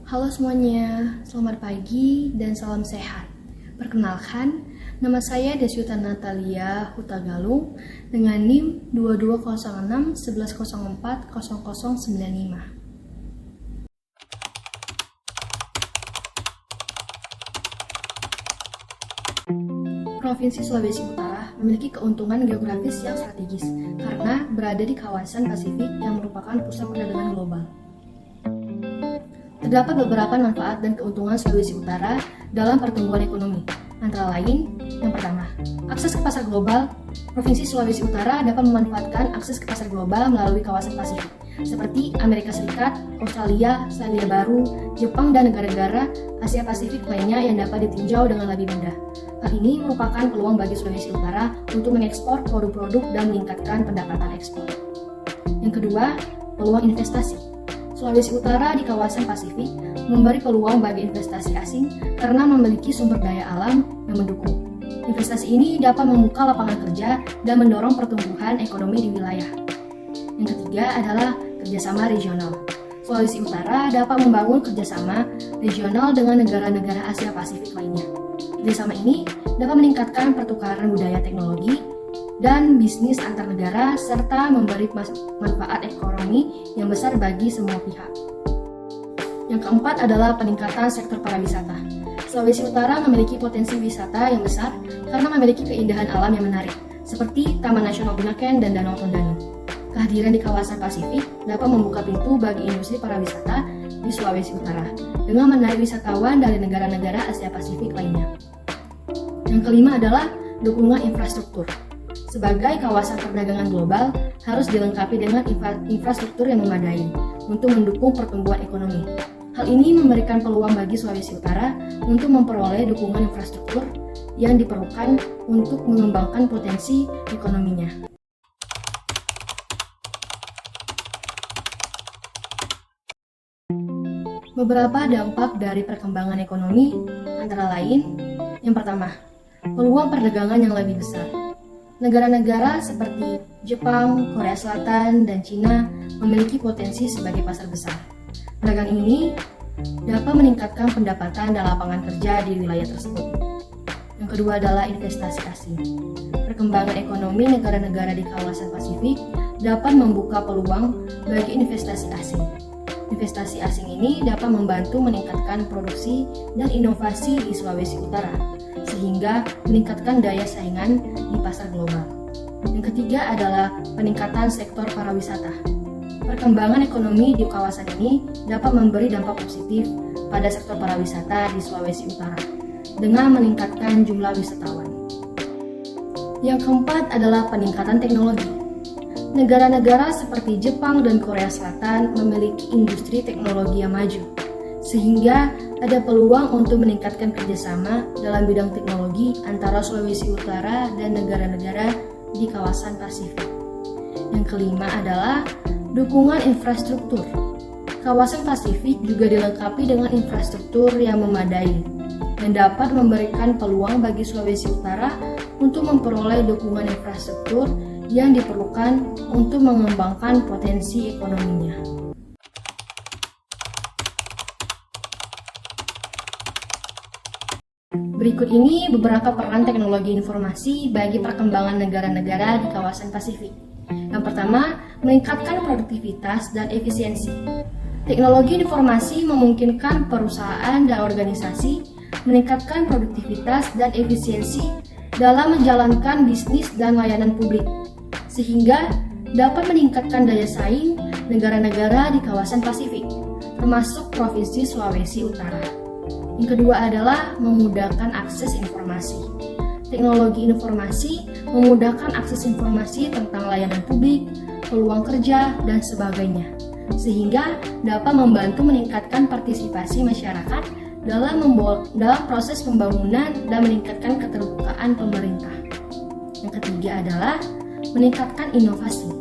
Halo semuanya, selamat pagi dan salam sehat. Perkenalkan, nama saya Desyuta Natalia Hutagalung dengan NIM 2206 1104 0095. Provinsi Sulawesi Utara memiliki keuntungan geografis yang strategis karena berada di kawasan Pasifik yang merupakan pusat perdagangan global. Terdapat beberapa manfaat dan keuntungan Sulawesi Utara dalam pertumbuhan ekonomi. Antara lain, yang pertama, akses ke pasar global. Provinsi Sulawesi Utara dapat memanfaatkan akses ke pasar global melalui kawasan Pasifik, seperti Amerika Serikat, Australia, Selandia Baru, Jepang, dan negara-negara Asia Pasifik lainnya yang dapat ditinjau dengan lebih mudah. Hal ini merupakan peluang bagi Sulawesi Utara untuk mengekspor produk-produk dan meningkatkan pendapatan ekspor. Yang kedua, peluang investasi. Sulawesi Utara di kawasan Pasifik memberi peluang bagi investasi asing karena memiliki sumber daya alam yang mendukung. Investasi ini dapat membuka lapangan kerja dan mendorong pertumbuhan ekonomi di wilayah. Yang ketiga adalah kerjasama regional. Sulawesi Utara dapat membangun kerjasama regional dengan negara-negara Asia Pasifik lainnya. Kerjasama ini dapat meningkatkan pertukaran budaya teknologi dan bisnis antar negara serta memberi manfaat ekonomi yang besar bagi semua pihak. Yang keempat adalah peningkatan sektor pariwisata. Sulawesi Utara memiliki potensi wisata yang besar karena memiliki keindahan alam yang menarik, seperti Taman Nasional Bunaken dan Danau Tondano. Kehadiran di kawasan Pasifik dapat membuka pintu bagi industri pariwisata di Sulawesi Utara dengan menarik wisatawan dari negara-negara Asia Pasifik lainnya. Yang kelima adalah dukungan infrastruktur. Sebagai kawasan perdagangan global, harus dilengkapi dengan infrastruktur yang memadai untuk mendukung pertumbuhan ekonomi. Hal ini memberikan peluang bagi Sulawesi Utara untuk memperoleh dukungan infrastruktur yang diperlukan untuk mengembangkan potensi ekonominya. Beberapa dampak dari perkembangan ekonomi antara lain, yang pertama, peluang perdagangan yang lebih besar. Negara-negara seperti Jepang, Korea Selatan, dan Cina memiliki potensi sebagai pasar besar. Perdagangan ini dapat meningkatkan pendapatan dan lapangan kerja di wilayah tersebut. Yang kedua adalah investasi asing. Perkembangan ekonomi negara-negara di kawasan Pasifik dapat membuka peluang bagi investasi asing. Investasi asing ini dapat membantu meningkatkan produksi dan inovasi di Sulawesi Utara, sehingga meningkatkan daya saingan di pasar global. Yang ketiga adalah peningkatan sektor pariwisata. Perkembangan ekonomi di kawasan ini dapat memberi dampak positif pada sektor pariwisata di Sulawesi Utara dengan meningkatkan jumlah wisatawan. Yang keempat adalah peningkatan teknologi. Negara-negara seperti Jepang dan Korea Selatan memiliki industri teknologi yang maju, sehingga ada peluang untuk meningkatkan kerjasama dalam bidang teknologi antara Sulawesi Utara dan negara-negara di kawasan Pasifik. Yang kelima adalah dukungan infrastruktur. Kawasan Pasifik juga dilengkapi dengan infrastruktur yang memadai dan dapat memberikan peluang bagi Sulawesi Utara untuk memperoleh dukungan infrastruktur yang diperlukan untuk mengembangkan potensi ekonominya. Berikut ini beberapa peran teknologi informasi bagi perkembangan negara-negara di kawasan Pasifik. Yang pertama, meningkatkan produktivitas dan efisiensi. Teknologi informasi memungkinkan perusahaan dan organisasi meningkatkan produktivitas dan efisiensi dalam menjalankan bisnis dan layanan publik, sehingga dapat meningkatkan daya saing negara-negara di kawasan Pasifik, termasuk Provinsi Sulawesi Utara. Yang kedua adalah memudahkan akses informasi. Teknologi informasi memudahkan akses informasi tentang layanan publik, peluang kerja, dan sebagainya, sehingga dapat membantu meningkatkan partisipasi masyarakat dalam proses pembangunan dan meningkatkan keterbukaan pemerintah. Yang ketiga adalah meningkatkan inovasi.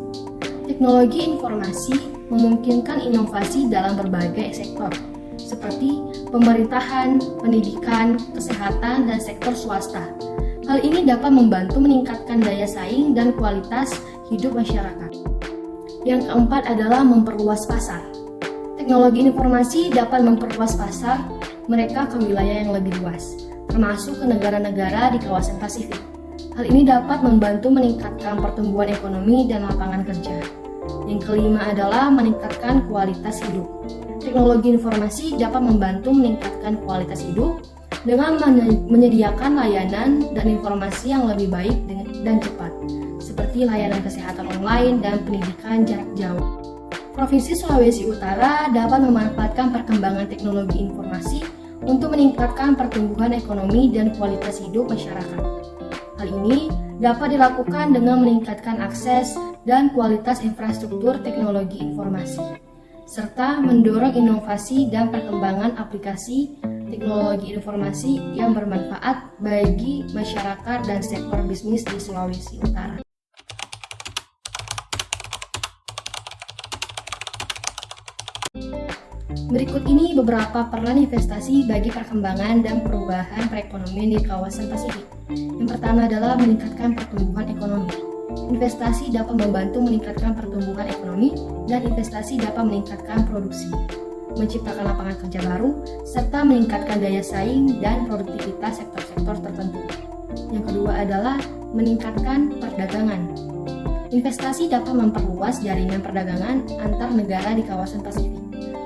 Teknologi informasi memungkinkan inovasi dalam berbagai sektor, seperti pemerintahan, pendidikan, kesehatan, dan sektor swasta. Hal ini dapat membantu meningkatkan daya saing dan kualitas hidup masyarakat. Yang keempat adalah memperluas pasar. Teknologi informasi dapat memperluas pasar mereka ke wilayah yang lebih luas, termasuk ke negara-negara di kawasan Pasifik. Hal ini dapat membantu meningkatkan pertumbuhan ekonomi dan lapangan kerja. Yang kelima adalah meningkatkan kualitas hidup. Teknologi informasi dapat membantu meningkatkan kualitas hidup dengan menyediakan layanan dan informasi yang lebih baik dan cepat, seperti layanan kesehatan online dan pendidikan jarak jauh. Provinsi Sulawesi Utara dapat memanfaatkan perkembangan teknologi informasi untuk meningkatkan pertumbuhan ekonomi dan kualitas hidup masyarakat. Hal ini dapat dilakukan dengan meningkatkan akses dan kualitas infrastruktur teknologi informasi, serta mendorong inovasi dan perkembangan aplikasi teknologi informasi yang bermanfaat bagi masyarakat dan sektor bisnis di Sulawesi Utara. Berikut ini beberapa peran investasi bagi perkembangan dan perubahan perekonomian di kawasan Pasifik. Yang pertama adalah meningkatkan pertumbuhan ekonomi. Investasi dapat membantu meningkatkan pertumbuhan ekonomi dan investasi dapat meningkatkan produksi, menciptakan lapangan kerja baru, serta meningkatkan daya saing dan produktivitas sektor-sektor tertentu. Yang kedua adalah meningkatkan perdagangan. Investasi dapat memperluas jaringan perdagangan antar negara di kawasan Pasifik.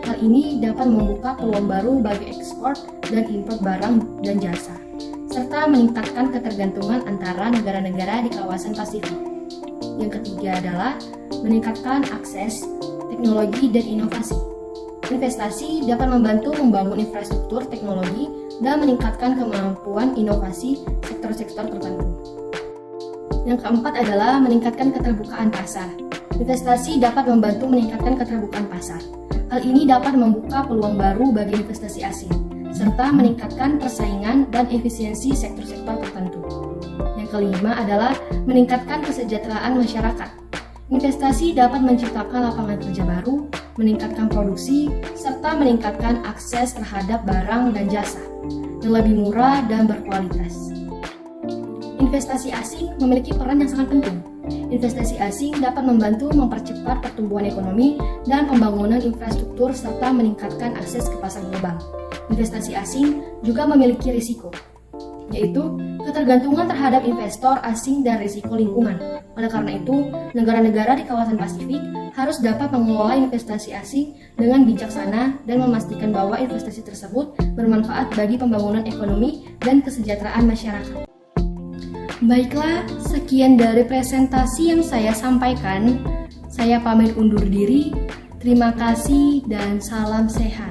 Hal ini dapat membuka peluang baru bagi ekspor dan impor barang dan jasa, serta meningkatkan ketergantungan antara negara-negara di kawasan Pasifik. Yang ketiga adalah meningkatkan akses teknologi dan inovasi. Investasi dapat membantu membangun infrastruktur teknologi dan meningkatkan kemampuan inovasi sektor-sektor tertentu. Yang keempat adalah meningkatkan keterbukaan pasar. Investasi dapat membantu meningkatkan keterbukaan pasar. Hal ini dapat membuka peluang baru bagi investasi asing, serta meningkatkan persaingan dan efisiensi sektor-sektor tertentu. Yang kelima adalah meningkatkan kesejahteraan masyarakat. Investasi dapat menciptakan lapangan kerja baru, meningkatkan produksi, serta meningkatkan akses terhadap barang dan jasa yang lebih murah dan berkualitas. Investasi asing memiliki peran yang sangat penting. Investasi asing dapat membantu mempercepat pertumbuhan ekonomi dan pembangunan infrastruktur serta meningkatkan akses ke pasar global. Investasi asing juga memiliki risiko, yaitu ketergantungan terhadap investor asing dan risiko lingkungan. Oleh karena itu, negara-negara di kawasan Pasifik harus dapat mengelola investasi asing dengan bijaksana dan memastikan bahwa investasi tersebut bermanfaat bagi pembangunan ekonomi dan kesejahteraan masyarakat. Baiklah, sekian dari presentasi yang saya sampaikan. Saya pamit undur diri. Terima kasih dan salam sehat.